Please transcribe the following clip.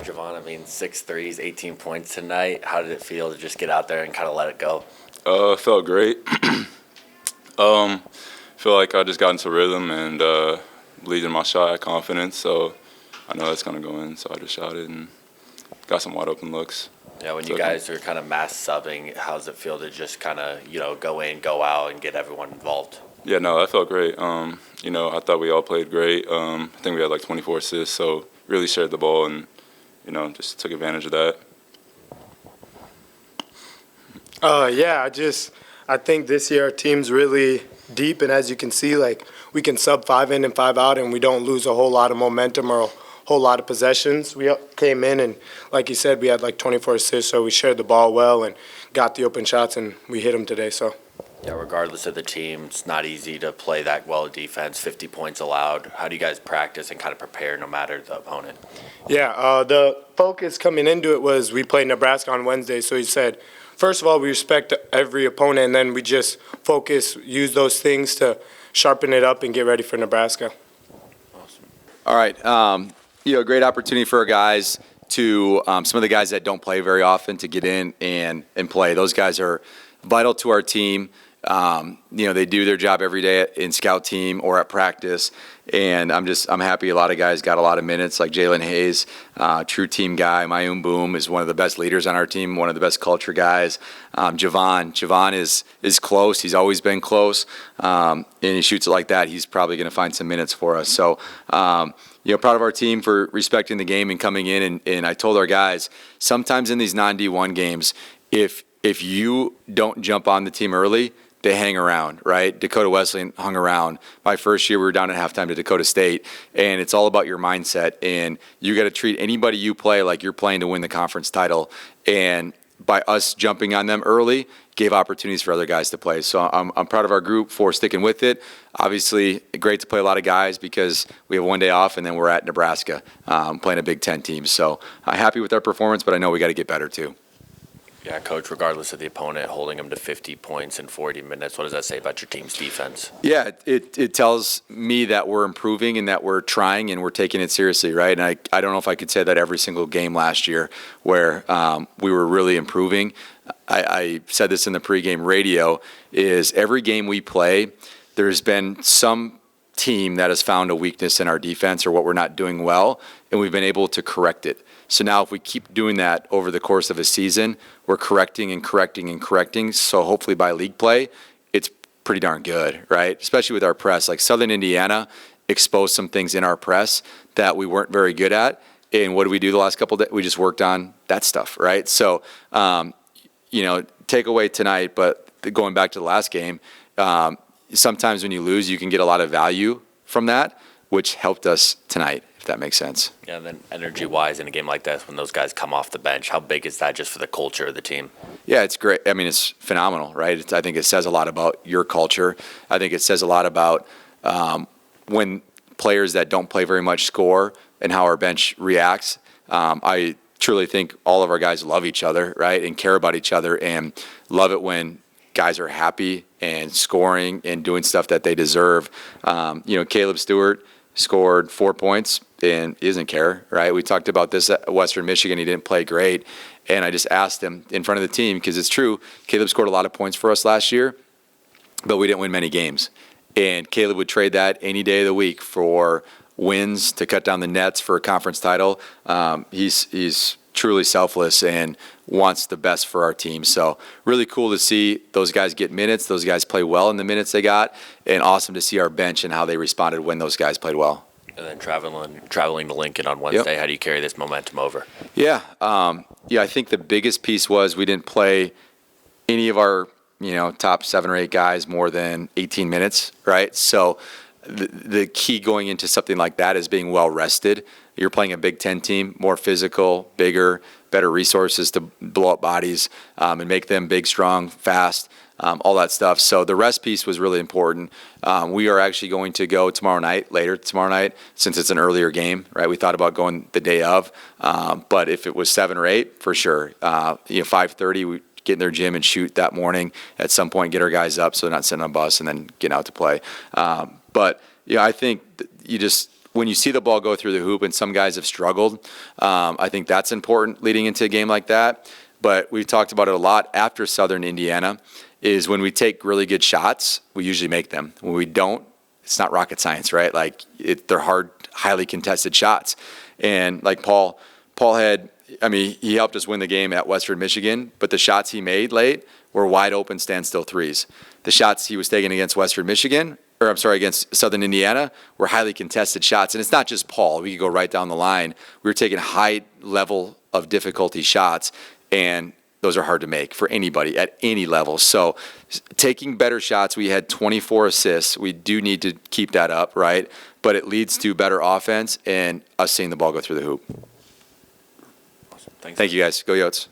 Javon, I mean, 6 threes, 18 points tonight. How did it feel to just get out there and kind of let it go? Felt great. Feel like I just got into rhythm and believed in my shot, had confidence. So I know that's going to go in. So I just shot it and got some wide open looks. Yeah, when you guys are kind of mass subbing, how does it feel to just kind of, go in, go out, and get everyone involved? Yeah, no, that felt great. I thought we all played great. I think we had like 24 assists, so really shared the ball and, just took advantage of that. I think this year our team's really deep, and as you can see, like, we can sub 5 in and 5 out, and we don't lose a whole lot of momentum or a whole lot of possessions. We came in, and like you said, we had like 24 assists, so we shared the ball well and got the open shots, and we hit them today. So. Yeah, regardless of the team, it's not easy to play that well defense, 50 points allowed. How do you guys practice and kind of prepare no matter the opponent? Yeah, the focus coming into it was we played Nebraska on Wednesday, so he said, first of all, we respect every opponent, and then we just focus, use those things to sharpen it up and get ready for Nebraska. Awesome. All right, great opportunity for our guys to some of the guys that don't play very often to get in and play. Those guys are vital to our team. They do their job every day in scout team or at practice, and I'm happy a lot of guys got a lot of minutes, like Jalen Hayes, true team guy. Mayum Boom is one of the best leaders on our team, one of the best culture guys. Javon is close. He's always been close, and he shoots it like that. He's probably going to find some minutes for us. So, proud of our team for respecting the game and coming in. And I told our guys, sometimes in these non-D1 games, if you don't jump on the team early, they hang around, right? Dakota Wesleyan hung around. My first year, we were down at halftime to Dakota State, and it's all about your mindset. And you got to treat anybody you play like you're playing to win the conference title. And by us jumping on them early, gave opportunities for other guys to play. So I'm proud of our group for sticking with it. Obviously, great to play a lot of guys because we have one day off, and then we're at Nebraska playing a Big Ten team. So I'm happy with our performance, but I know we got to get better too. Yeah, Coach, regardless of the opponent, holding them to 50 points in 40 minutes, what does that say about your team's defense? Yeah, it tells me that we're improving and that we're trying and we're taking it seriously, right? And I don't know if I could say that every single game last year where we were really improving. I said this in the pregame radio, is every game we play, there's been some team that has found a weakness in our defense or what we're not doing well, and we've been able to correct it. So now if we keep doing that over the course of a season, we're correcting and correcting and correcting. So hopefully by league play, it's pretty darn good, right? Especially with our press. Like Southern Indiana exposed some things in our press that we weren't very good at. And what did we do the last couple of days? We just worked on that stuff, right? So, takeaway tonight, but going back to the last game, sometimes when you lose, you can get a lot of value from that, which helped us tonight. That makes sense. Yeah, and then energy-wise in a game like this, when those guys come off the bench, how big is that just for the culture of the team? Yeah, it's great. I mean, it's phenomenal, right? I think it says a lot about your culture. I think it says a lot about when players that don't play very much score and how our bench reacts. I truly think all of our guys love each other, right, and care about each other and love it when guys are happy and scoring and doing stuff that they deserve. Caleb Stewart scored 4 points and he doesn't care, right? We talked about this at Western Michigan. He didn't play great. And I just asked him in front of the team, because it's true, Caleb scored a lot of points for us last year, but we didn't win many games. And Caleb would trade that any day of the week for wins to cut down the nets for a conference title. He's truly selfless and wants the best for our team. So really cool to see those guys get minutes. Those guys play well in the minutes they got, and awesome to see our bench and how they responded when those guys played well. And then traveling to Lincoln on Wednesday, Yep. How do you carry this momentum over? Yeah, I think the biggest piece was we didn't play any of our top 7 or 8 guys more than 18 minutes, right? So the key going into something like that is being well rested. You're playing a Big Ten team, more physical, bigger, better resources to blow up bodies and make them big, strong, fast, all that stuff. So the rest piece was really important. We are actually going to go later tomorrow night, since it's an earlier game, right? We thought about going the day of, but if it was 7 or 8, for sure. 5:30, we get in their gym and shoot that morning at some point, get our guys up so they're not sitting on a bus and then getting out to play. But I think you just when you see the ball go through the hoop and some guys have struggled, I think that's important leading into a game like that. But we've talked about it a lot after Southern Indiana, is when we take really good shots, we usually make them. When we don't, it's not rocket science, right? Like they're hard, highly contested shots. And like Paul had, I mean, he helped us win the game at Western Michigan, but the shots he made late were wide open standstill threes. The shots he was taking against Western Michigan, or I'm sorry, against Southern Indiana, were highly contested shots. And it's not just Paul. We could go right down the line. We were taking high level of difficulty shots, and those are hard to make for anybody at any level. So taking better shots, we had 24 assists. We do need to keep that up, right? But it leads to better offense and us seeing the ball go through the hoop. Awesome. Thanks. Thank you, guys. Go Yotes.